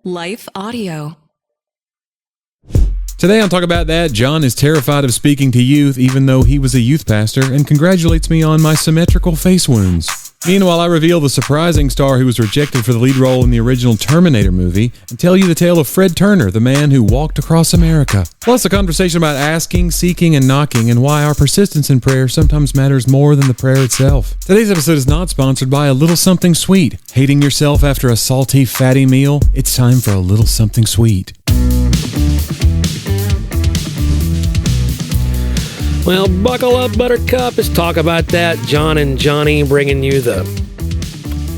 Life Audio. Today on Talk About That, John is terrified of speaking to youth even though he was a youth pastor and congratulates me on my symmetrical face wounds. Meanwhile, I reveal the surprising star who was rejected for the lead role in the original Terminator movie and tell you the tale of Fred Turner, the man who walked across America. Plus a conversation about asking, seeking, and knocking and why our persistence in prayer sometimes matters more than the prayer itself. Today's episode is not sponsored by a little something sweet. Hating yourself after a salty, fatty meal? It's time for a little something sweet. Well, buckle up, Buttercup. Let's talk about that. John and Jonnie bringing you the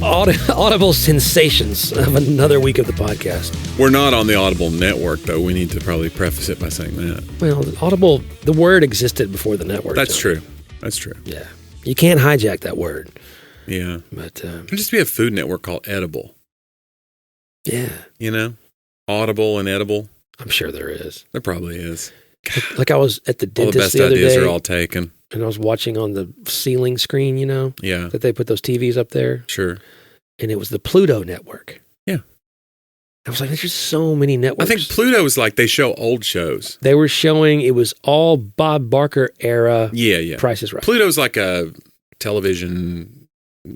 audible sensations of another week of the podcast. We're not on the Audible network, though. We need to probably preface it by saying that. Well, Audible, the word existed before the network. That's Johnny. true. That's true. Yeah. You can't hijack that word. Yeah. But, There'd just be a food network called Edible. yeah, You know? Audible and Edible. I'm sure there is. There probably is. Like I was at the All the dentist best the other ideas day, are all taken. and I was watching on the ceiling screen, you know, Yeah. that they put those TVs up there, Sure. and it was the Pluto network. Yeah. I was like, there's just so many I networks. think Pluto is like they show old shows. They were showing, it was all Bob Barker era Yeah. Price is Right. Pluto's like a television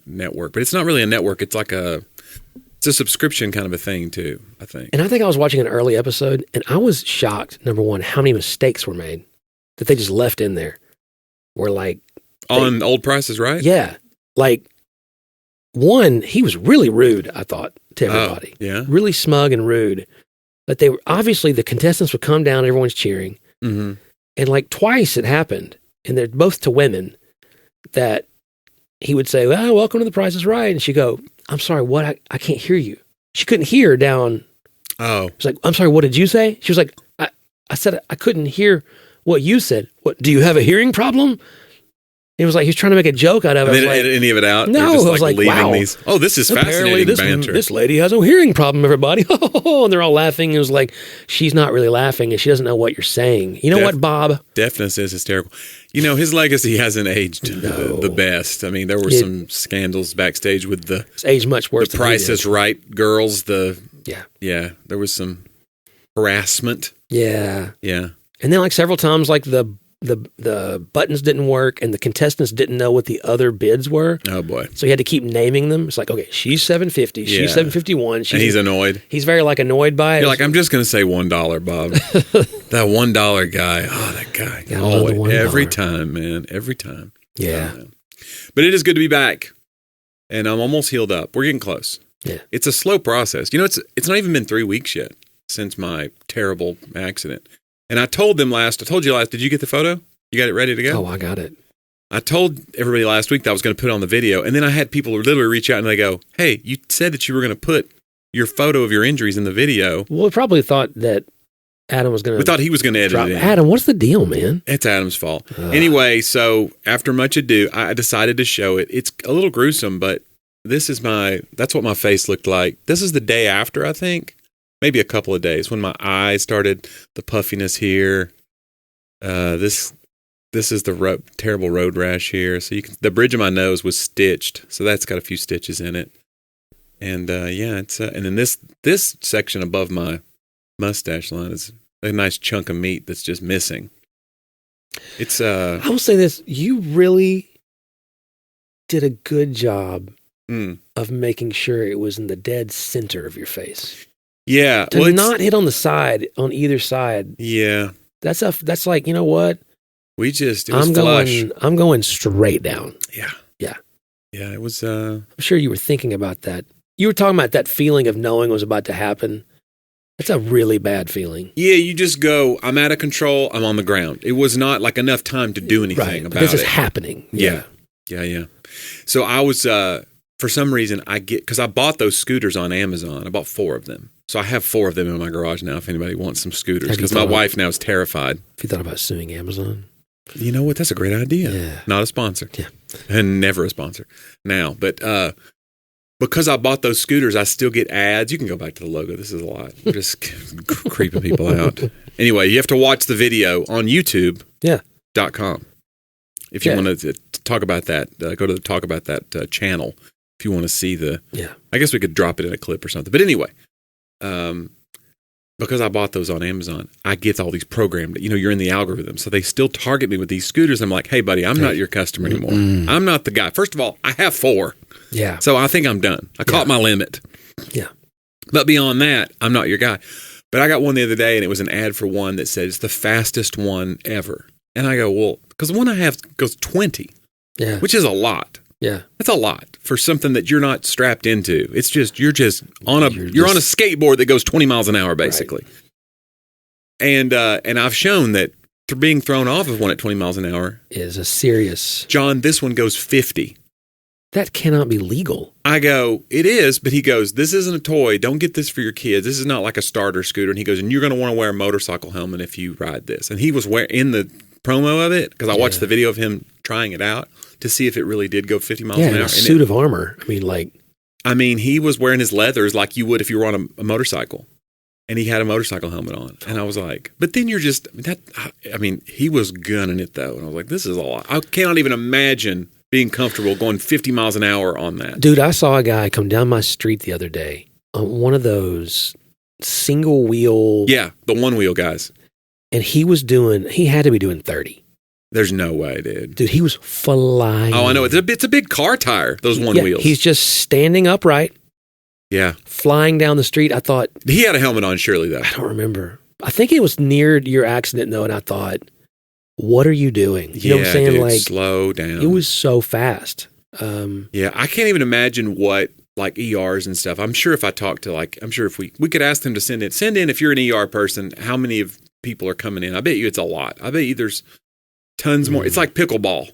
network, but it's not really a network. It's like it's a subscription kind of a thing, too, I think. And I think I was watching an early episode, and I was shocked, number one, how many mistakes were made that they just left in there. Were like... On Old Prices, right? Yeah. Like, one, he was really rude, I thought, to everybody. Oh, yeah. Really smug and rude. But they were... Obviously, the contestants would come down, everyone's cheering. Mm-hmm. And like twice it happened, and they're both to women, that he would say, well, welcome to The Price is Right. And she'd go, I'm sorry, what? I can't hear you. She couldn't hear down. Oh. She's like, I'm sorry, what did you say? She was like, I said I couldn't hear what you said. What, do you have a hearing problem? It was like he was trying to make a joke out of it. They didn't edit any of it out? No, They're just I was like, leaving wow. these. Oh, this is Apparently fascinating banter. this lady has a hearing problem, everybody. And they're all laughing. It was like, she's not really laughing, and she doesn't know what you're saying. You know what, Bob? Deafness is hysterical. You know, his legacy hasn't aged the best. I mean, there were some scandals backstage with It's aged much worse the Price is Right girls. Yeah. There was some harassment. Yeah. Yeah. And then like several times, like the buttons didn't work and the contestants didn't know what the other bids were. Oh, boy. So he had to keep naming them. It's like, okay, she's 750, Yeah. she's 751. And he's annoyed. He's very like annoyed by it. You're like, I'm just going to say $1, Bob. That $1 guy. Oh, that guy. Gotta love the Always. $1. Every time, man. Every time. Yeah. But it is good to be back. And I'm almost healed up. We're getting close. Yeah. It's a slow process. You know, it's not even been 3 weeks yet since my terrible accident. And I told you last, did you get the photo? You got it ready to go? Oh, I got it. I told everybody last week that I was going to put it on the video. And then I had people literally reach out and they go, hey, you said that you were going to put your photo of your injuries in the video. Well, we probably thought that Adam was going to... We thought he was going to edit it in. Adam, what's the deal, man? It's Adam's fault. Anyway, so after much ado, I decided to show it. It's a little gruesome, but that's what my face looked like. This is the day after, I think. Maybe a couple of days when my eyes started, the puffiness here. This is the terrible road rash here. So the bridge of my nose was stitched. So that's got a few stitches in it. And it's and then this section above my mustache line is a nice chunk of meat that's just missing. It's I will say this, you really did a good job of making sure it was in the dead center of your face. Yeah. To not hit on the side, on either side. Yeah. That's like, you know what? It was flush. I'm going straight down. Yeah. Yeah. Yeah, it was I'm sure you were thinking about that. You were talking about that feeling of knowing it was about to happen. That's a really bad feeling. Yeah, you just go, I'm out of control, I'm on the ground. It was not like enough time to do anything about it. This is happening. Yeah. So I was, for some reason, because I bought those scooters on Amazon. I bought 4 of them. So I have 4 of them in my garage now if anybody wants some scooters. Because my wife now is terrified. Have you thought about suing Amazon? You know what? That's a great idea. Yeah. Not a sponsor. Yeah. And never a sponsor now. But because I bought those scooters, I still get ads. You can go back to the logo. This is a lot. I'm just creeping people out. Anyway, you have to watch the video on YouTube.com. If you want to talk about that, go to the Talk About That channel. If you want to see I guess we could drop it in a clip or something. But anyway, because I bought those on Amazon, I get all these programmed, you're in the algorithm. So they still target me with these scooters. I'm like, hey, buddy, I'm not your customer anymore. I'm not the guy. First of all, I have 4. Yeah. So I think I'm done. I caught my limit. Yeah. But beyond that, I'm not your guy. But I got one the other day, and it was an ad for one that said it's the fastest one ever. And I go, well, because the one I have goes 20, which is a lot. Yeah. That's a lot for something that you're not strapped into. It's just, you're on a skateboard that goes 20 miles an hour, basically. Right. And I've shown that being thrown off of one at 20 miles an hour is a serious. John, this one goes 50. That cannot be legal. I go, it is, but he goes, this isn't a toy. Don't get this for your kids. This is not like a starter scooter. And he goes, and you're going to want to wear a motorcycle helmet if you ride this. And he was in the promo of it, because I watched the video of him trying it out to see if it really did go 50 miles an hour. A suit of armor. I mean, he was wearing his leathers like you would if you were on a motorcycle. And he had a motorcycle helmet on. And I was like, but then you're just, he was gunning it though. And I was like, this is a lot. I cannot even imagine being comfortable going 50 miles an hour on that. Dude, I saw a guy come down my street the other day on one of those single wheel. Yeah, the one wheel guys. And he had to be doing 30. There's no way, dude. Dude, he was flying. Oh, I know. It's a big car tire, those one wheels. He's just standing upright. Yeah. Flying down the street. I thought. He had a helmet on, surely, though. I don't remember. I think it was near your accident, though, and I thought, what are you doing? You know what I'm saying? Dude, slow down. It was so fast. Yeah, I can't even imagine what, ERs and stuff. I'm sure if I talk to, I'm sure if we could ask them to send in if you're an ER person, how many of people are coming in? I bet you it's a lot. I bet you there's tons more. It's like pickleball.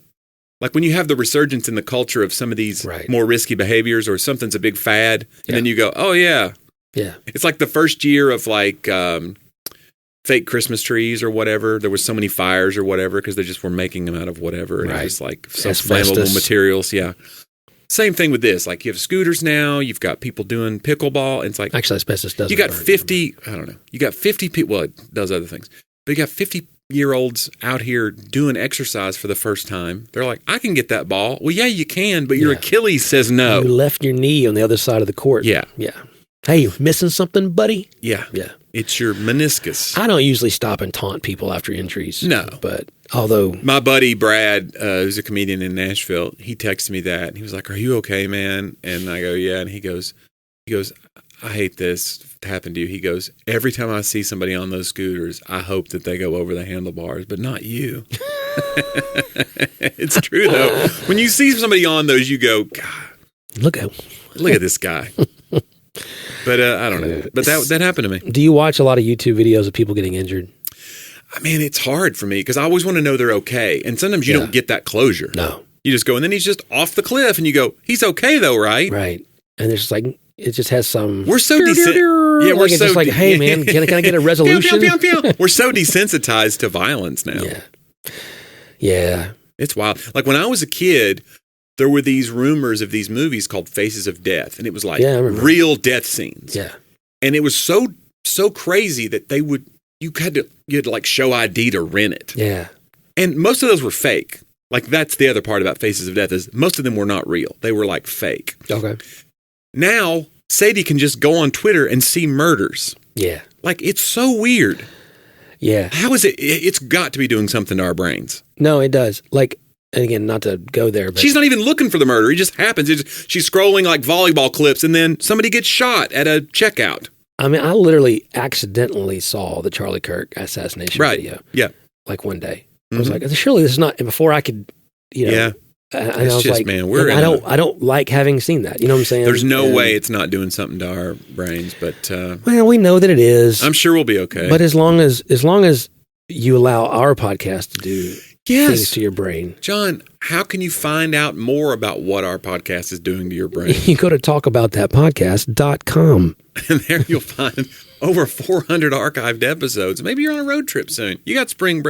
Like when you have the resurgence in the culture of some of these more risky behaviors, or something's a big fad, and then you go, oh, yeah. Yeah. It's like the first year of fake Christmas trees or whatever. There was so many fires or whatever because they just were making them out of whatever. And it was like some flammable materials. Yeah. Same thing with this. Like you have scooters now. You've got people doing pickleball. And it's like. Actually, asbestos doesn't. You got 50. I don't know. You got 50 people. Well, it does other things. But you got 50-year-olds out here doing exercise for the first time. They're like, I can get that ball. Well, yeah, you can. But your Achilles says no. You left your knee on the other side of the court. Yeah. Yeah. Hey, you missing something, buddy? Yeah. Yeah. It's your meniscus. I don't usually stop and taunt people after injuries. No. But although. My buddy Brad, who's a comedian in Nashville, he texted me that. And he was like, are you okay, man? And I go, yeah. And he goes, I hate this to happen to you. He goes, every time I see somebody on those scooters, I hope that they go over the handlebars, but not you. It's true, though. When you see somebody on those, you go, God. Look at this guy. But I don't know. But that happened to me. Do you watch a lot of YouTube videos of people getting injured? I mean, it's hard for me because I always want to know they're okay. And sometimes you don't get that closure. No. You just go, and then he's just off the cliff, and you go, he's okay though, right? Right. And there's it just has some. We're so desensitized. Yeah, we're so just like, hey man, can I get a resolution? Pew, pew, pew, pew. We're so desensitized to violence now. Yeah. Yeah. It's wild. Like when I was a kid, there were these rumors of these movies called Faces of Death, and it was like real death scenes. Yeah. And it was so crazy that you had to like show ID to rent it. Yeah. And most of those were fake. Like that's the other part about Faces of Death is most of them were not real. They were like fake. Okay. Now, Sadie can just go on Twitter and see murders. Yeah. Like it's so weird. Yeah. How is it? It's got to be doing something to our brains. No, it does. Like, and again, not to go there, but. She's not even looking for the murder. It just happens. She's scrolling like volleyball clips and then somebody gets shot at a checkout. I mean, I literally accidentally saw the Charlie Kirk assassination video. Yeah. Like one day. I was like, surely this is not, before I could, Yeah. And I was just, like, man, I don't like having seen that. You know what I'm saying? There's no way it's not doing something to our brains, but well, we know that it is. I'm sure we'll be okay. But as long as you allow our podcast to do things to your brain, John, how can you find out more about what our podcast is doing to your brain? You go to talkaboutthatpodcast.com, and there you'll find over 400 archived episodes. Maybe you're on a road trip soon. You got summer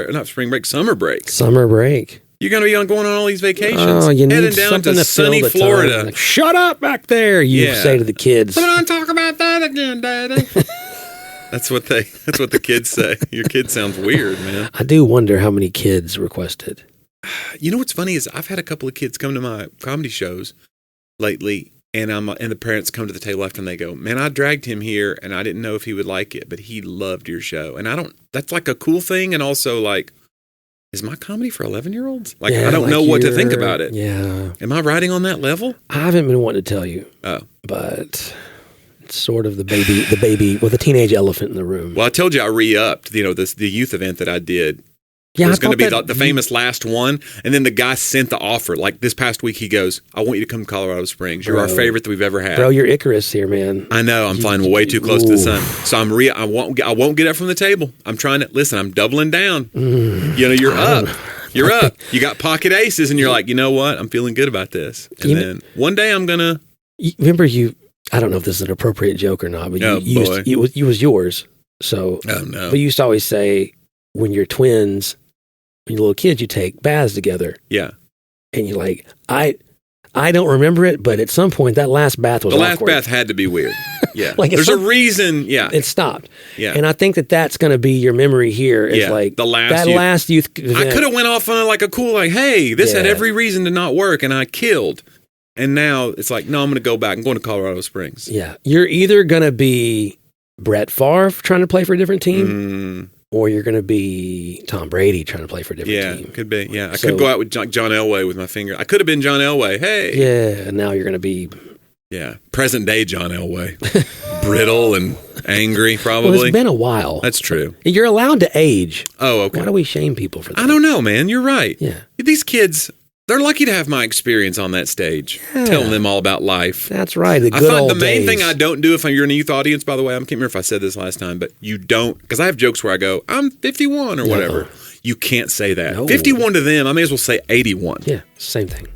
break. Summer break. You're going to be going on all these vacations. Oh, you need heading down something to to sunny fill the Florida. Time. Like, shut up back there, you say to the kids. Don't talk about that again, Daddy. That's what the kids say. Your kid sounds weird, man. I do wonder how many kids requested. You know what's funny is I've had a couple of kids come to my comedy shows lately, And the parents come to the table after and they go, man, I dragged him here and I didn't know if he would like it, but he loved your show. And that's like a cool thing. And also like, is my comedy for 11-year-olds? Like, I don't know what to think about it. Yeah. Am I writing on that level? I haven't been wanting to tell you. Oh. But it's sort of the baby with a teenage elephant in the room. Well, I told you I re-upped, the youth event that I did. Yeah, it was going to be the famous last one. And then the guy sent the offer. Like this past week, he goes, I want you to come to Colorado Springs. You're our favorite that we've ever had. Bro, you're Icarus here, man. I know. I'm flying way too close to the sun. So I won't get up from the table. I'm trying to, listen, I'm doubling down. You're up. You're up. You got pocket aces and you're like, you know what? I'm feeling good about this. And then one day I'm going to. Remember I don't know if this is an appropriate joke or not, but it was yours. So, no. But you used to always say when you're twins, when you're little kids, you take baths together. Yeah. And you're like, I don't remember it, but at some point that last bath was awkward. The last bath had to be weird. Yeah. Like there's a reason. Yeah. It stopped. Yeah. And I think that's going to be your memory here. It's like the last youth event. I could have went off on a cool, like, hey, this had every reason to not work and I killed. And now it's like, no, I'm going to go back. I'm going to Colorado Springs. Yeah. You're either going to be Brett Favre trying to play for a different team. Or you're going to be Tom Brady trying to play for a different team. Yeah, could be. Yeah, I could go out with John Elway with my finger. I could have been John Elway. Hey. Yeah, and now you're going to be... Yeah, present day John Elway. Brittle and angry, probably. Well, it's been a while. That's true. You're allowed to age. Oh, okay. Why do we shame people for that? I don't know, man. You're right. Yeah. These kids... They're lucky to have my experience on that stage, telling them all about life. That's right. The main thing I don't do if you're in a youth audience, by the way, I can't remember if I said this last time, but you don't, because I have jokes where I go, I'm 51 or whatever. You can't say that. No. 51 to them, I may as well say 81. Yeah, same thing.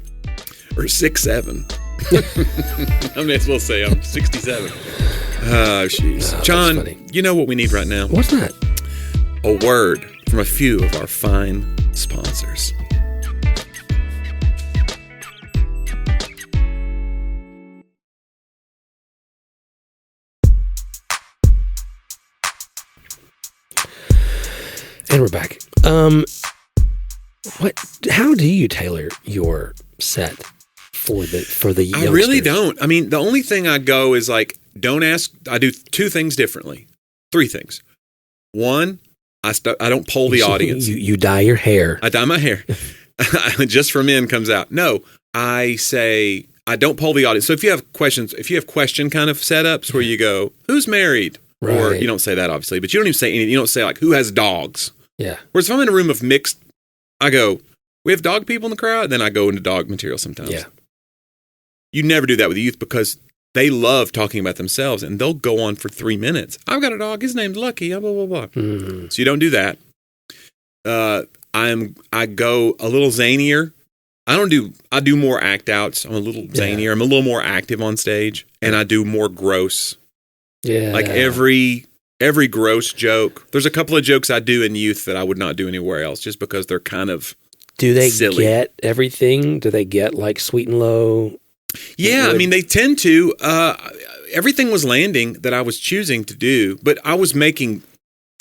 Or 67. I may as well say I'm 67. Oh, jeez. John, you know what we need right now? What's that? A word from a few of our fine sponsors. And we're back. How do you tailor your set for the youngsters? I really don't. I mean, the only thing I go is like, don't ask. I do two things differently. Three things. One, I don't poll the audience. You dye your hair. I dye my hair. Just for men comes out. No, I say I don't poll the audience. So if you have questions, question kind of setups where you go, who's married? Right. Or you don't say that, obviously, but you don't even say anything. You don't say, like, who has dogs? Yeah. Whereas if I'm in a room of mixed, I go, we have dog people in the crowd? Then I go into dog material sometimes. Yeah. You never do that with youth because they love talking about themselves, and they'll go on for 3 minutes. I've got a dog. His name's Lucky. Blah, blah, blah. Mm-hmm. So you don't do that. I go a little zanier. I do more act outs. I'm a little zanier. I'm a little more active on stage, and I do more gross. Yeah. Like every gross joke. There's a couple of jokes I do in youth that I would not do anywhere else just because they're kind of Do they silly. Get everything? Do they get like Sweet and Low? Yeah, I mean, they tend to. Everything was landing that I was choosing to do, but I was making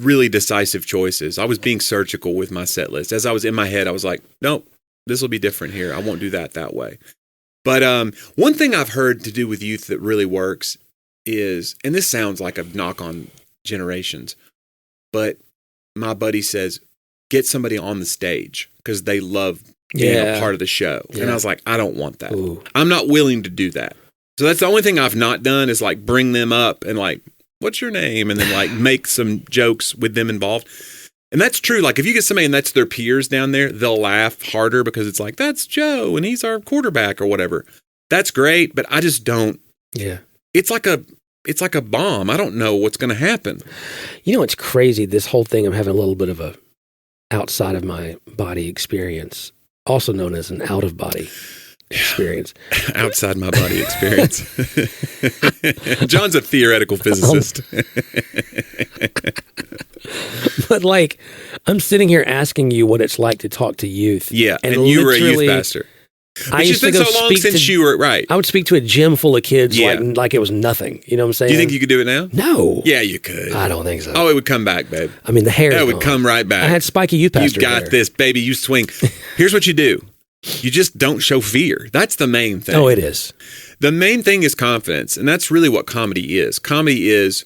really decisive choices. I was being surgical with my set list. As I was in my head, I was like, nope, this will be different here. I won't do that way. But one thing I've heard to do with youth that really works is, and this sounds like a knock on generations, but my buddy says, get somebody on the stage because they love being a part of the show. Yeah. And I was like, I don't want that. Ooh. I'm not willing to do that. So that's the only thing I've not done is like bring them up and like, what's your name? And then like make some jokes with them involved. And that's true. Like if you get somebody and that's their peers down there, they'll laugh harder because it's like, that's Joe and he's our quarterback or whatever. That's great. But I just don't. Yeah. It's like a bomb. I don't know what's going to happen. You know, it's crazy. This whole thing, I'm having a little bit of a outside of my body experience, also known as an out of body experience. Outside my body experience. John's a theoretical physicist. But like, I'm sitting here asking you what it's like to talk to youth. Yeah, and you were a youth pastor. I used to go so long since you were right. I would speak to a gym full of kids like it was nothing. You know what I'm saying? Do you think you could do it now? No. Yeah, you could. I don't think so. Oh, it would come back, babe. I mean, the hair. It would come right back. I had spiky youth pastor. You got this, baby. You swing. Here's what you do. You just don't show fear. That's the main thing. Oh, it is. The main thing is confidence, and that's really what comedy is. Comedy is,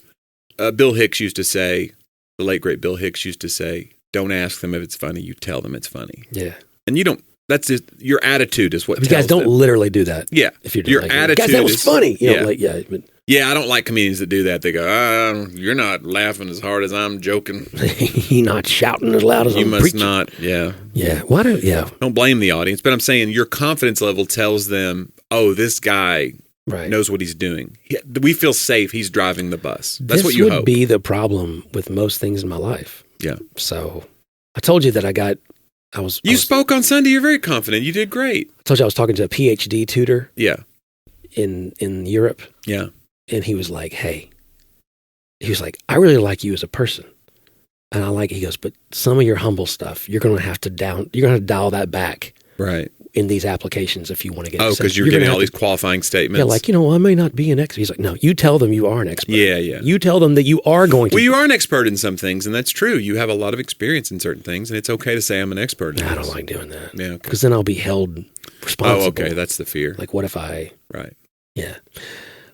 Bill Hicks used to say, the late great Bill Hicks used to say, don't ask them if it's funny, you tell them it's funny. Yeah. And you don't, that's just, your attitude is what you guys don't them. literally do that. Yeah. If you're your like, attitude guys, that was is, funny. You know, yeah. But yeah, I don't like comedians that do that. They go, you're not laughing as hard as I'm joking. You're not shouting as loud as I'm preaching. You must not, yeah. Yeah. Why do, yeah. Don't blame the audience, but I'm saying your confidence level tells them, oh, this guy knows what he's doing. We feel safe. He's driving the bus. That's what you hope. This would be the problem with most things in my life. Yeah. So I told you that You spoke on Sunday. You're very confident. You did great. I told you I was talking to a PhD tutor. Yeah. In Europe. Yeah. And he was like, I really like you as a person. And he goes, but some of your humble stuff, you're going to have to dial that back. Right. In these applications if you want to get because you're getting all these qualifying statements. Yeah, I may not be an expert. He's like, no, you tell them you are an expert. Yeah, yeah. You tell them that you are going to. Well, you are an expert in some things, and that's true. You have a lot of experience in certain things, and it's okay to say I'm an expert in I don't like doing that. Yeah, because then I'll be held responsible. Oh, okay, that's the fear. Like, what if I... Right. Yeah.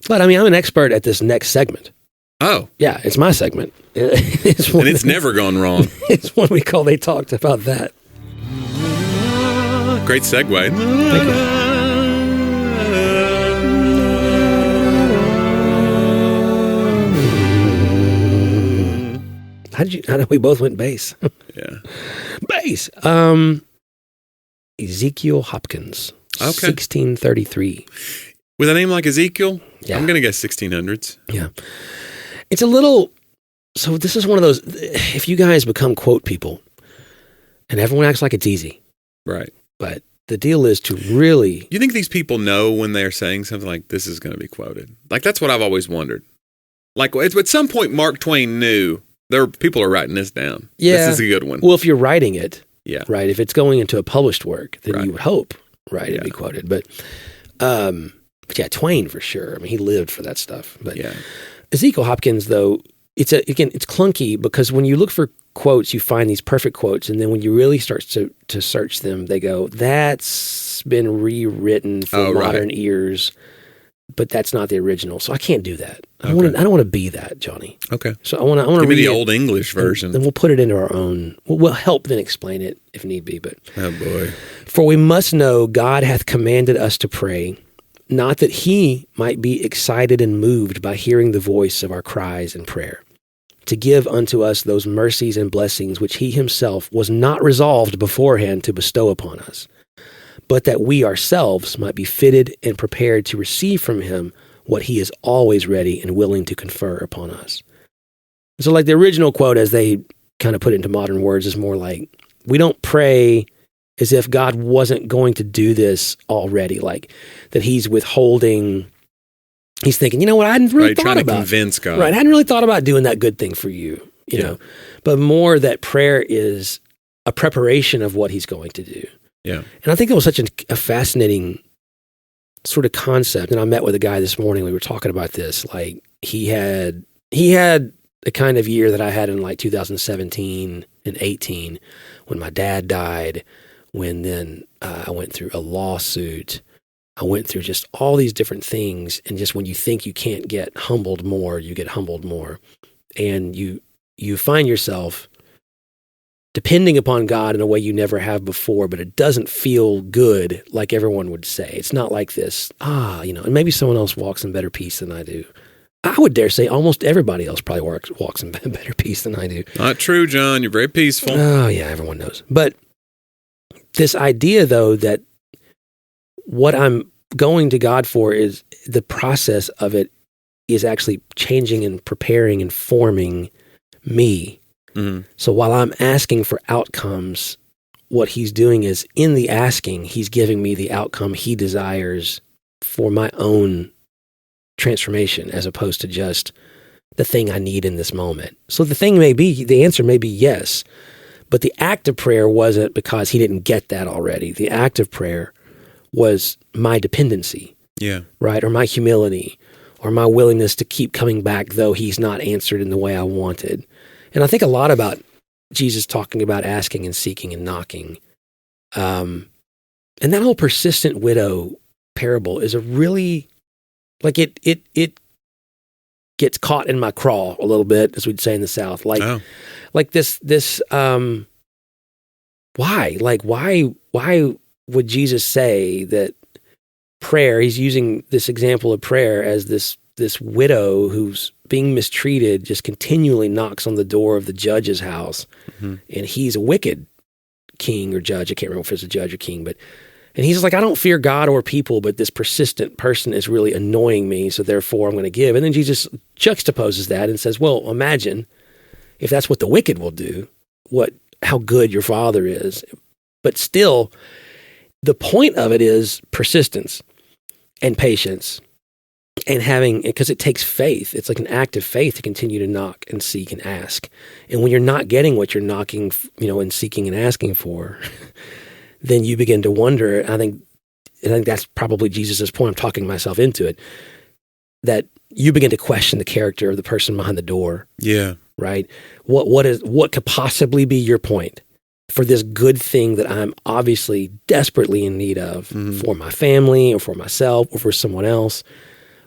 But, I'm an expert at this next segment. Oh. Yeah, it's my segment. It's never gone wrong. It's one we call They Talked About That. Great segue. Thank you. How did we both went bass? Yeah. Bass. Ezekiel Hopkins. Okay. 1633. With a name like Ezekiel? Yeah. I'm going to guess 1600s. Yeah. It's a little... So this is one of those... If you guys become quote people, and everyone acts like it's easy. Right. But the deal is to really... You think these people know when they're saying something like, this is going to be quoted? Like, that's what I've always wondered. Like, at some point, Mark Twain knew people are writing this down. Yeah. This is a good one. Well, if you're writing it, yeah, right, if it's going into a published work, then right. you would hope, right, it'd be quoted. But yeah, Twain for sure. I mean, he lived for that stuff. But yeah. Ezekiel Hopkins, though, it's clunky because when you look for quotes, you find these perfect quotes, and then when you really start to search them, they go, that's been rewritten for modern ears, but that's not the original. So I can't do that. I don't want to be that, Jonnie. Okay. So I want to give me read the Old English version. Then we'll put it into our own. We'll help then explain it if need be. But oh boy. For we must know God hath commanded us to pray, not that he might be excited and moved by hearing the voice of our cries and prayer, to give unto us those mercies and blessings which he himself was not resolved beforehand to bestow upon us, but that we ourselves might be fitted and prepared to receive from him what he is always ready and willing to confer upon us. So like the original quote, as they kind of put it into modern words, is more like, we don't pray as if God wasn't going to do this already, like that he's withholding... He's thinking, you know what, I hadn't really thought trying about... to convince God. Right, I hadn't really thought about doing that good thing for you, you know. But more that prayer is a preparation of what he's going to do. Yeah. And I think it was such a fascinating sort of concept. And I met with a guy this morning, we were talking about this. Like, he had the kind of year that I had in like 2017 and 18 when my dad died, when then I went through a lawsuit. I went through just all these different things, and just when you think you can't get humbled more, you get humbled more. And you find yourself depending upon God in a way you never have before, but it doesn't feel good like everyone would say. It's not like this, and maybe someone else walks in better peace than I do. I would dare say almost everybody else probably walks in better peace than I do. Not true, John. You're very peaceful. Oh, yeah, everyone knows. But this idea, though, that what I'm going to God for is the process of it is actually changing and preparing and forming me. Mm-hmm. So while I'm asking for outcomes, what he's doing is in the asking, he's giving me the outcome he desires for my own transformation, as opposed to just the thing I need in this moment. So the answer may be yes, but the act of prayer wasn't because he didn't get that already. The act of prayer was my dependency, right? Or my humility, or my willingness to keep coming back, though he's not answered in the way I wanted. And I think a lot about Jesus talking about asking and seeking and knocking. And that whole persistent widow parable is a really Like it gets caught in my craw a little bit, as we'd say in the South. Like this why? Like why would Jesus say that prayer, he's using this example of prayer as this widow who's being mistreated just continually knocks on the door of the judge's house, and he's a wicked king or judge. I can't remember if it's a judge or king, and he's like, I don't fear God or people, but this persistent person is really annoying me, so therefore I'm going to give. And then Jesus juxtaposes that and says, well, imagine if that's what the wicked will do, how good your Father is. But still, the point of it is persistence and patience and because it takes faith. It's like an act of faith to continue to knock and seek and ask. And when you're not getting what you're knocking, and seeking and asking for, then you begin to wonder. I think that's probably Jesus's point. I'm talking myself into it, that you begin to question the character of the person behind the door. Yeah. Right? What could possibly be your point for this good thing that I'm obviously desperately in need of for my family or for myself or for someone else?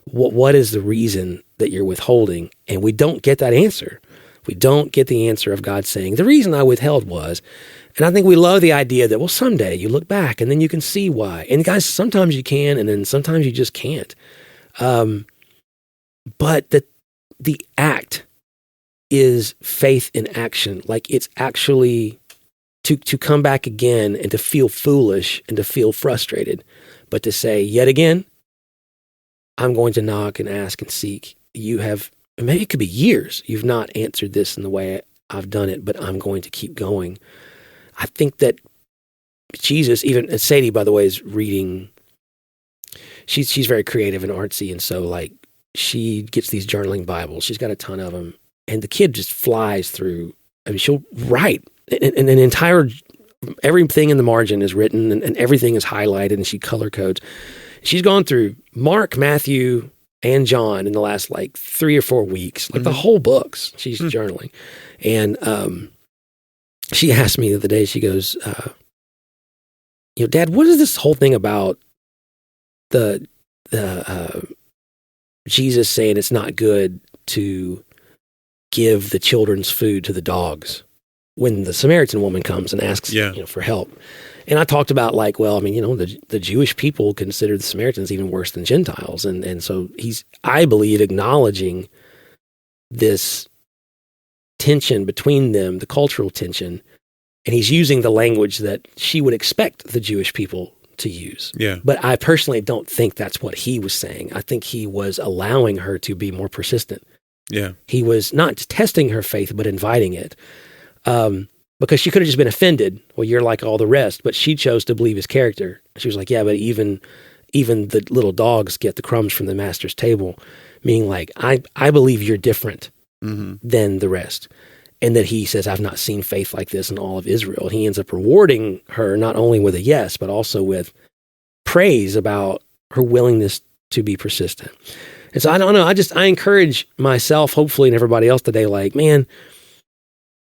What is the reason that you're withholding? And we don't get that answer. We don't get the answer of God saying, the reason I withheld was, and I think we love the idea that, well, someday you look back and then you can see why. And guys, sometimes you can, and then sometimes you just can't. But the act is faith in action. Like it's actually to come back again and to feel foolish and to feel frustrated, but to say, yet again, I'm going to knock and ask and seek. Maybe it could be years, you've not answered this in the way I've done it, but I'm going to keep going. I think that Jesus, even Sadie, by the way, is reading. She's very creative and artsy, and so like she gets these journaling Bibles. She's got a ton of them, and the kid just flies through. I mean, she'll write an entire, everything in the margin is written, and everything is highlighted, and she color codes. She's gone through Mark, Matthew, and John in the last like 3 or 4 weeks, like the whole books. She's journaling, and she asked me the other day. She goes, Dad, what is this whole thing about the Jesus saying it's not good to give the children's food to the dogs when the Samaritan woman comes and asks for help? And I talked about like, well, I mean, the Jewish people consider the Samaritans even worse than Gentiles. And so he's, I believe, acknowledging this tension between them, the cultural tension, and he's using the language that she would expect the Jewish people to use. Yeah. But I personally don't think that's what he was saying. I think he was allowing her to be more persistent. Yeah. He was not testing her faith, but inviting it. Because she could have just been offended. Well, you're like all the rest, but she chose to believe his character. She was like, yeah, but even the little dogs get the crumbs from the master's table. Meaning like, I believe you're different than the rest. And that he says, I've not seen faith like this in all of Israel. And he ends up rewarding her not only with a yes, but also with praise about her willingness to be persistent. And so I don't know. I encourage myself, hopefully, and everybody else today, like, man,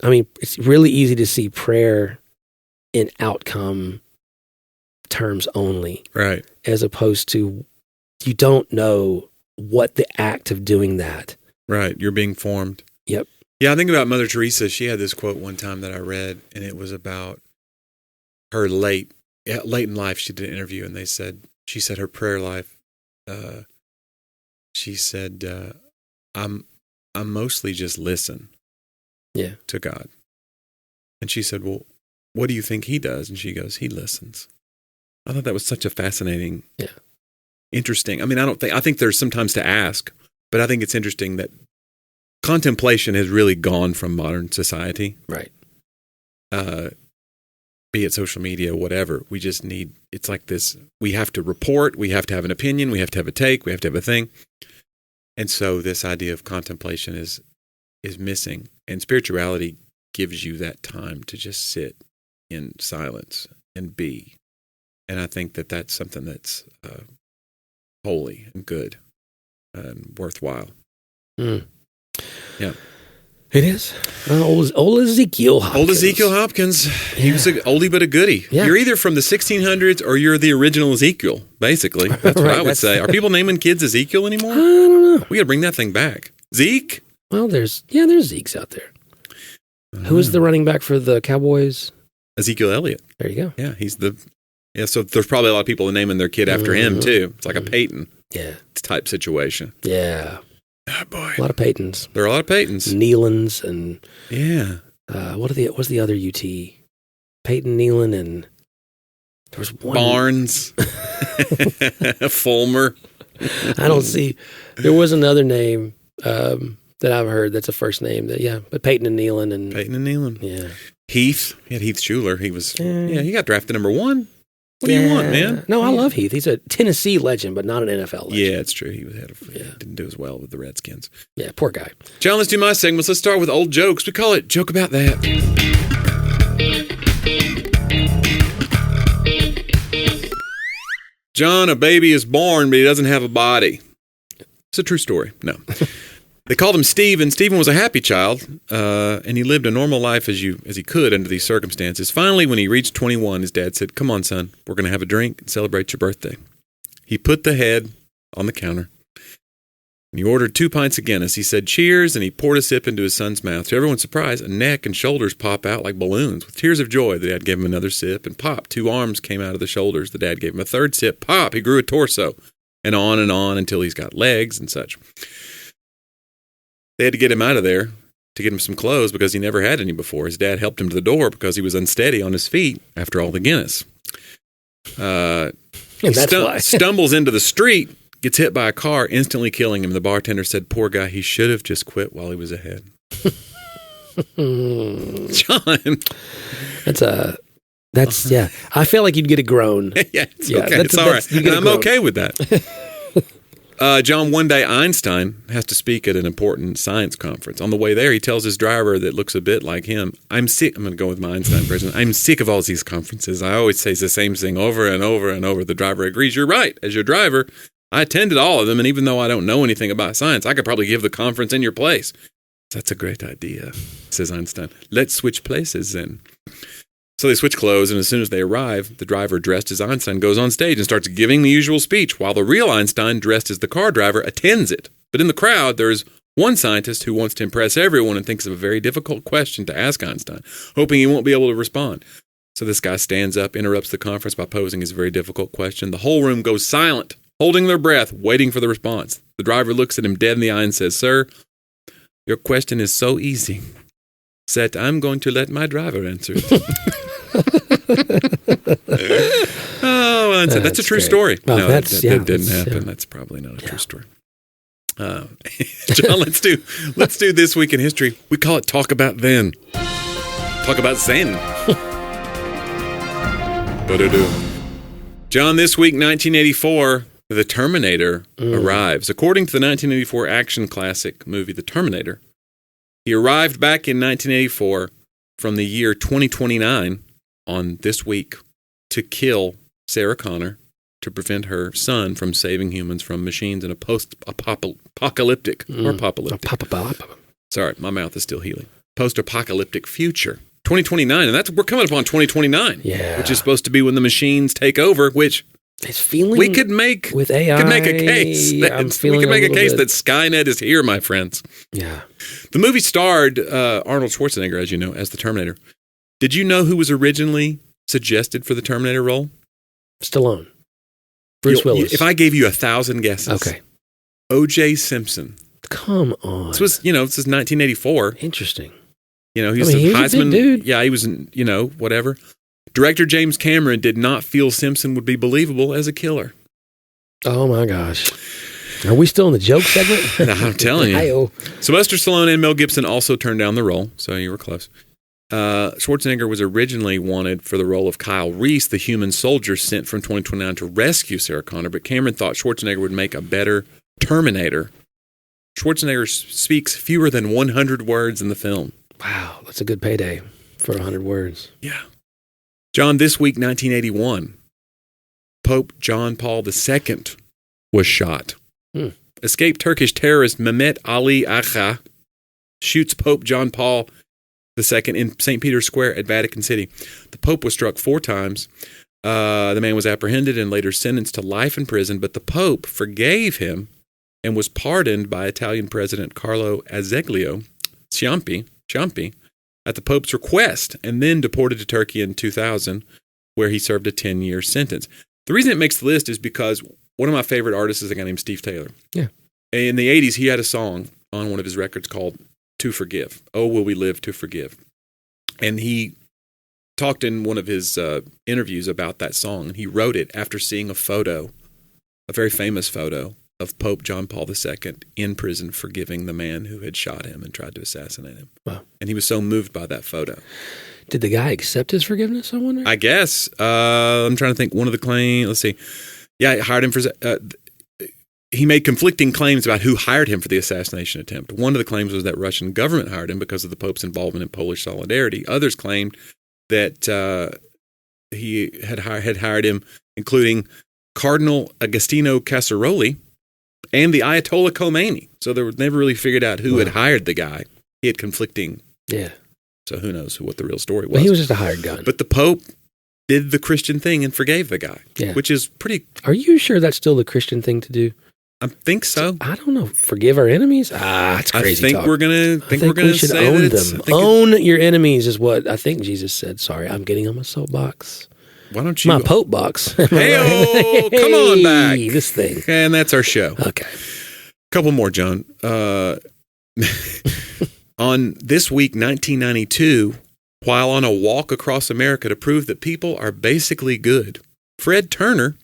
I mean, it's really easy to see prayer in outcome terms only. Right. As opposed to, you don't know what the act of doing that. Right. You're being formed. Yep. Yeah, I think about Mother Teresa. She had this quote one time that I read, and it was about her late in life. She did an interview, and she said her prayer life. She said, "I'm mostly just listen, to God." And she said, "Well, what do you think he does?" And she goes, "He listens." I thought that was such a fascinating, interesting. I mean, I think there's sometimes to ask, but I think it's interesting that contemplation has really gone from modern society. Right. Be it social media, whatever. We just need, it's like this, we have to report, we have to have an opinion, we have to have a take, we have to have a thing. And so this idea of contemplation is missing. And spirituality gives you that time to just sit in silence and be. And I think that that's something that's holy and good and worthwhile. Mm. Yeah. It is. Old Ezekiel Hopkins. Old Ezekiel Hopkins. He was an oldie but a goodie. Yeah. You're either from the 1600s or you're the original Ezekiel, basically. That's what I would say. Are people naming kids Ezekiel anymore? I don't know. We got to bring that thing back. Zeke? Well, there's Zekes out there. Who is the running back for the Cowboys? Ezekiel Elliott. There you go. Yeah, so there's probably a lot of people naming their kid after him, too. It's like a Peyton type situation. Yeah. Oh, boy. A lot of Peytons. There are a lot of Peytons. Nealons and... Yeah. What's the other UT? Peyton, Nealon, and... There was one... Barnes. Fulmer. I don't see... There was another name that I've heard that's a first name. But Peyton and Nealon. Peyton and Nealon. Yeah. Heath. He had Heath Schuler. He was... Yeah, he got drafted number 1. What do you want, man? No, I love Heath. He's a Tennessee legend, but not an NFL legend. Yeah, it's true. He didn't do as well with the Redskins. Yeah, poor guy. John, let's do my segments. Let's start with old jokes. We call it Joke About That. John, a baby is born, but he doesn't have a body. It's a true story. No. They called him Stephen. Stephen was a happy child, and he lived a normal life as he could under these circumstances. Finally, when he reached 21, his dad said, "Come on, son, we're going to have a drink and celebrate your birthday." He put the head on the counter, and he ordered 2 pints of Guinness. He said, "Cheers," and he poured a sip into his son's mouth. To everyone's surprise, a neck and shoulders pop out like balloons. With tears of joy, the dad gave him another sip, and pop, 2 arms came out of the shoulders. The dad gave him a third sip. Pop, he grew a torso, and on until he's got legs and such. They had to get him out of there to get him some clothes because he never had any before. His dad helped him to the door because he was unsteady on his feet after all the Guinness. And that's why. Stumbles into the street, gets hit by a car, instantly killing him. The bartender said, "Poor guy, he should have just quit while he was ahead." John. That's yeah. I feel like you'd get a groan. Yeah, it's okay. It's all right. And I'm okay with that. John, one day Einstein has to speak at an important science conference. On the way there, he tells his driver that looks a bit like him, "I'm sick." I'm going to go with my Einstein version. "I'm sick of all these conferences. I always say the same thing over and over and over." The driver agrees. "You're right. As your driver, I attended all of them, and even though I don't know anything about science, I could probably give the conference in your place." "That's a great idea," says Einstein. "Let's switch places then." So they switch clothes, and as soon as they arrive, the driver dressed as Einstein goes on stage and starts giving the usual speech, while the real Einstein, dressed as the car driver, attends it. But in the crowd, there is one scientist who wants to impress everyone and thinks of a very difficult question to ask Einstein, hoping he won't be able to respond. So this guy stands up, interrupts the conference by posing his very difficult question. The whole room goes silent, holding their breath, waiting for the response. The driver looks at him dead in the eye and says, "Sir, your question is so easy that I'm going to let my driver answer it." Oh, that's a true story. Well, no, that didn't happen. Yeah. That's probably not a true story. John, let's do This Week in History. We call it Talk About Then. Talk about Zen. John, this week, 1984, the Terminator arrives. According to the 1984 action classic movie, The Terminator, he arrived back in 1984 from the year 2029 on this week to kill Sarah Connor to prevent her son from saving humans from machines in a post-apocalyptic Sorry, my mouth is still healing. Post-apocalyptic future. 2029, and we're coming up on 2029, which is supposed to be when the machines take over, which it's feeling we could make with AI. Could make a case. We could make a case that Skynet is here, my friends. Yeah. The movie starred Arnold Schwarzenegger, as you know, as the Terminator. Did you know who was originally suggested for the Terminator role? Stallone. Bruce Willis. If I gave you 1,000 guesses. Okay. O.J. Simpson. Come on. This was 1984. Interesting. He was a Heisman dude. Yeah, he was, whatever. Director James Cameron did not feel Simpson would be believable as a killer. Oh my gosh. Are we still in the joke segment? I'm telling you. Sylvester Stallone and Mel Gibson also turned down the role, so you were close. Schwarzenegger was originally wanted for the role of Kyle Reese, the human soldier sent from 2029 to rescue Sarah Connor, but Cameron thought Schwarzenegger would make a better Terminator. Schwarzenegger speaks fewer than 100 words in the film. Wow, that's a good payday for 100 words. Yeah. John, this week, 1981, Pope John Paul II was shot. Escaped Turkish terrorist Mehmet Ali Agha shoots Pope John Paul II in St. Peter's Square at Vatican City. The Pope was struck 4 times. The man was apprehended and later sentenced to life in prison, but the Pope forgave him and was pardoned by Italian President Carlo Azeglio Ciampi at the Pope's request, and then deported to Turkey in 2000, where he served a 10-year sentence. The reason it makes the list is because one of my favorite artists is a guy named Steve Taylor. Yeah. In the 80s, he had a song on one of his records called To Forgive. Oh, will we live to forgive? And he talked in one of his interviews about that song, and he wrote it after seeing a very famous photo of Pope John Paul II in prison forgiving the man who had shot him and tried to assassinate him. Wow. And he was so moved by that photo. Did the guy accept his forgiveness, I wonder? I guess. I'm trying to think. One of the claims, let's see. Yeah, he hired him for... he made conflicting claims about who hired him for the assassination attempt. One of the claims was that Russian government hired him because of the Pope's involvement in Polish solidarity. Others claimed that he had hired him, including Cardinal Agostino Casaroli and the Ayatollah Khomeini. So they were never really figured out who had hired the guy. He had conflicting. Yeah. So who knows what the real story was. But he was just a hired gun. But the Pope did the Christian thing and forgave the guy, which is pretty... Are you sure that's still the Christian thing to do? I think so. I don't know. Forgive our enemies? It's crazy I think talk. we're gonna. I think we should own them. Own your enemies is what I think Jesus said. Sorry, I'm getting on my soapbox. Why don't you? My Pope box. Hey-o, come on back. This thing. And that's our show. Okay. Couple more, John. On this week, 1992, while on a walk across America to prove that people are basically good, Fred Turner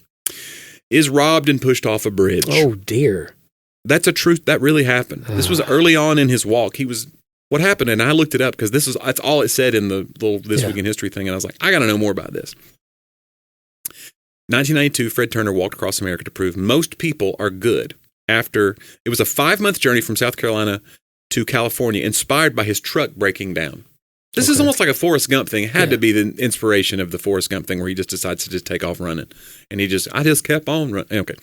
is robbed and pushed off a bridge. Oh, dear. That's a truth. That really happened. This was early on in his walk. What happened, and I looked it up because that's all it said in the little This Week in History thing, and I was like, I got to know more about this. 1992, Fred Turner walked across America to prove most people are good. It was a 5-month journey from South Carolina to California, inspired by his truck breaking down. This is almost like a Forrest Gump thing. It had to be the inspiration of the Forrest Gump thing where he just decides to just take off running. And I just kept on running. Okay.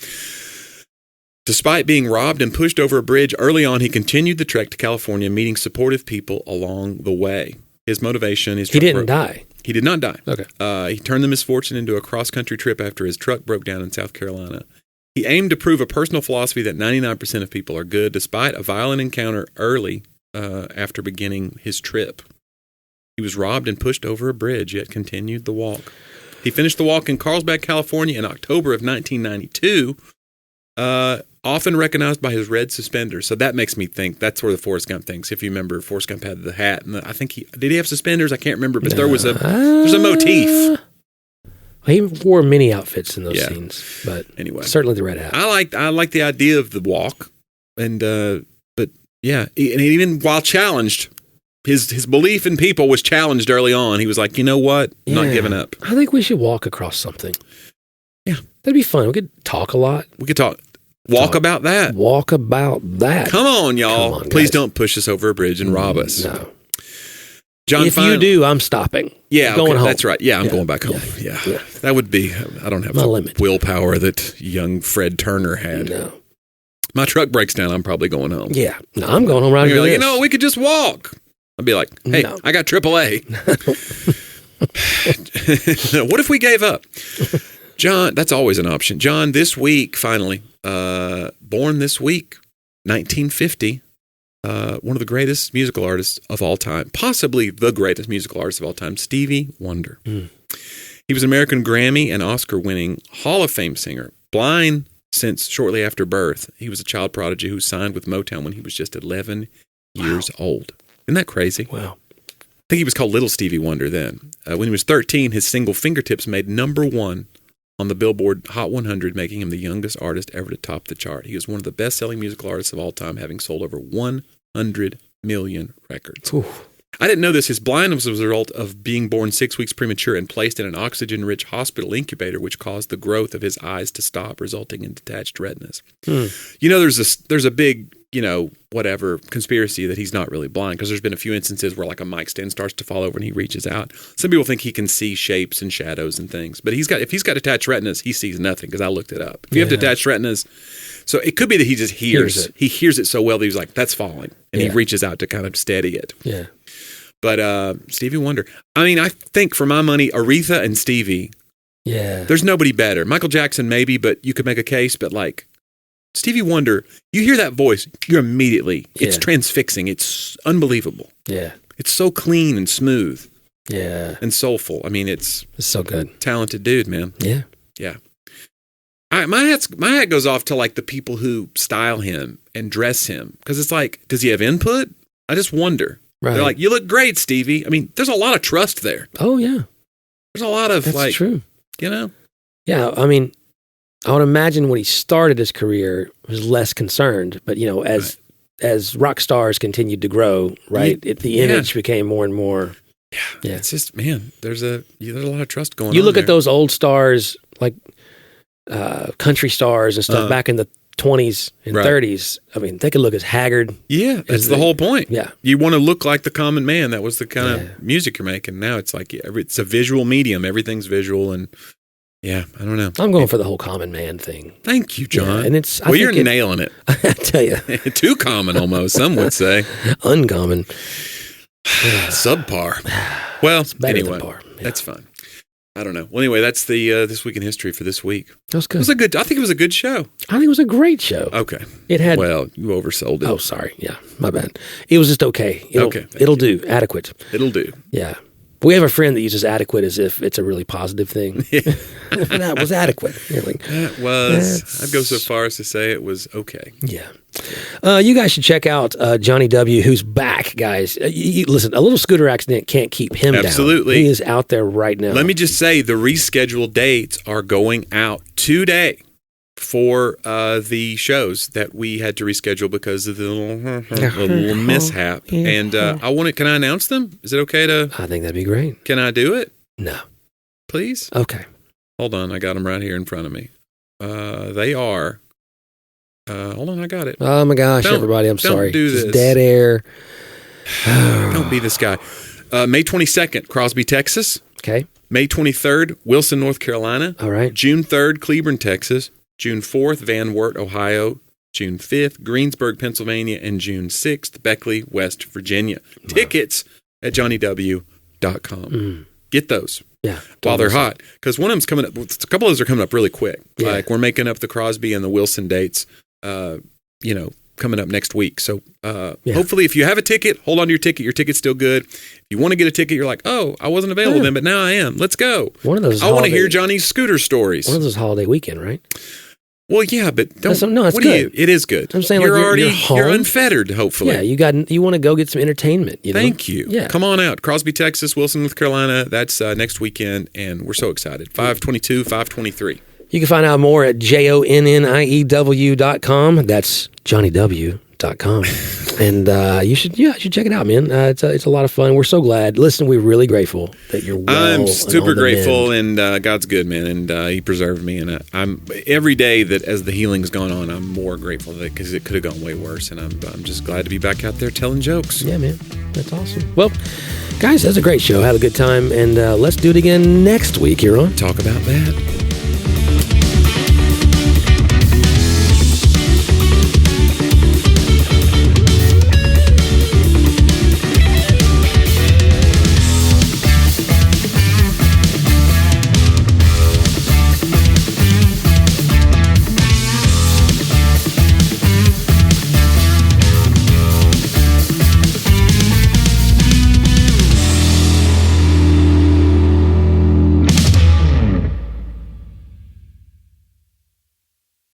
Despite being robbed and pushed over a bridge early on, he continued the trek to California, meeting supportive people along the way. His motivation is... He didn't die. He did not die. Okay. He turned the misfortune into a cross-country trip after his truck broke down in South Carolina. He aimed to prove a personal philosophy that 99% of people are good, despite a violent encounter early after beginning his trip. He was robbed and pushed over a bridge, yet continued the walk. He finished the walk in Carlsbad, California in October of 1992, often recognized by his red suspenders. So that makes me think that's where the Forrest Gump things. If you remember, Forrest Gump had the hat, and I think did he have suspenders? I can't remember, but there's a motif. He wore many outfits in those scenes, but anyway, certainly the red hat. I like the idea of the walk, and but yeah, and even while challenged, his belief in people was challenged early on. He was like, you know what, I'm not giving up. I think we should walk across something. Yeah, that'd be fun. We could talk a lot. We could walk about that. Walk about that. Come on, y'all. Come on, please don't push us over a bridge and rob us. No. John, if you do, I'm stopping. Yeah, going home. That's right. Yeah, I'm going back home. Yeah. That would be, I don't have the willpower that young Fred Turner had. No. My truck breaks down, I'm probably going home. Yeah. No, I'm going home right now. Like, we could just walk. I'd be like, hey, I got AAA. What if we gave up? John, that's always an option. John, this week, finally, born this week, 1950, one of the greatest musical artists of all time, possibly the greatest musical artist of all time, Stevie Wonder. He was an American Grammy and Oscar-winning Hall of Fame singer, blind since shortly after birth. He was a child prodigy who signed with Motown when he was just 11 years old. Isn't that crazy? Wow. I think he was called Little Stevie Wonder then. When he was 13, his single Fingertips made #1 on the Billboard Hot 100, making him the youngest artist ever to top the chart. He was one of the best-selling musical artists of all time, having sold over 100 million records. Ooh. I didn't know this. His blindness was a result of being born 6 weeks premature and placed in an oxygen-rich hospital incubator, which caused the growth of his eyes to stop, resulting in detached retinas. You know, there's a big whatever conspiracy that he's not really blind, because there's been a few instances where like a mic stand starts to fall over and he reaches out. Some people think he can see shapes and shadows and things, but if he's got attached retinas, he sees nothing, because I looked it up. If you have detached retinas, so it could be that he just hears it. He hears it so well that he's like, that's falling, and he reaches out to kind of steady it. Yeah. But Stevie Wonder, I mean, I think for my money, Aretha and Stevie, there's nobody better. Michael Jackson maybe, but you could make a case, but like Stevie Wonder, you hear that voice, you're immediately, it's transfixing. It's unbelievable. Yeah. It's so clean and smooth. Yeah. And soulful. I mean, it's so good. Talented dude, man. Yeah. Yeah. My hat goes off to like the people who style him and dress him, because it's like, does he have input? I just wonder. Right. They're like, you look great, Stevie. I mean, there's a lot of trust there. Oh yeah. There's a lot of That's true. Yeah, I mean, I would imagine when he started his career, he was less concerned, but as rock stars continued to grow, right, the image became more and more. Yeah. It's just, man, there's a lot of trust going on. You look at those old stars, like country stars and stuff back in the 20s and 30s. I mean, they could look as haggard. Yeah, that's the whole point. Yeah. You want to look like the common man. That was the kind of music you're making. Now it's like, it's a visual medium. Everything's visual, and I don't know. I'm going for the whole common man thing. Thank you, John. Yeah, and it's you're nailing it. I tell you. Too common almost, some would say. Uncommon. Subpar. Well, anyway, than par. Yeah. That's fine. I don't know. Well, anyway, that's the This Week in History for this week. That was good. I think it was a good show. I think it was a great show. Okay. Well, you oversold it. Oh, sorry. Yeah, my bad. It was just okay. It'll do. Adequate. It'll do. Yeah. We have a friend that uses adequate as if it's a really positive thing. Yeah. That was adequate. That was. I'd go so far as to say it was okay. Yeah. You guys should check out Jonnie W., who's back, guys. Listen, a little scooter accident can't keep him down. Absolutely. He is out there right now. Let me just say, the rescheduled dates are going out today for the shows that we had to reschedule because of the little mishap. And can I announce them? Is it okay to? I think that'd be great. Can I do it? No. Please? Okay. Hold on. I got them right here in front of me. They are. Hold on. I got it. Oh my gosh, everybody. I'm sorry. Don't do this. It's dead air. Don't be this guy. May 22nd, Crosby, Texas. Okay. May 23rd, Wilson, North Carolina. All right. June 3rd, Cleburne, Texas. June 4th, Van Wert, Ohio. June 5th, Greensburg, Pennsylvania. And June 6th, Beckley, West Virginia. Wow. Tickets at johnnyw.com. Get those. Yeah. While they're hot. Because one of them's coming up. A couple of those are coming up really quick. Yeah. Like we're making up the Crosby and the Wilson dates, coming up next week. So hopefully if you have a ticket, hold on to your ticket. Your ticket's still good. If you want to get a ticket, you're like, oh, I wasn't available then, but now I am. Let's go. One of those. I want to hear Johnny's scooter stories. One of those holiday weekend, right? Well, yeah, but don't. No, it's good. It is good. I'm saying you're like already home. You're unfettered. Hopefully, yeah. You want to go get some entertainment. Thank you. Yeah. Come on out, Crosby, Texas, Wilson, North Carolina. That's next weekend, and we're so excited. 5/22, 5/23. You can find out more at jonniew.com. That's johnnyw.com. And you should check it out, man. It's a lot of fun. We're so glad. Listen, we're really grateful that you're well. I'm super grateful, and God's good, man, and He preserved me. And I'm every day that as the healing's gone on, I'm more grateful because it could have gone way worse. And I'm just glad to be back out there telling jokes. Yeah, man, that's awesome. Well, guys, that's a great show. Had a good time, and let's do it again next week. You're on. Talk about that.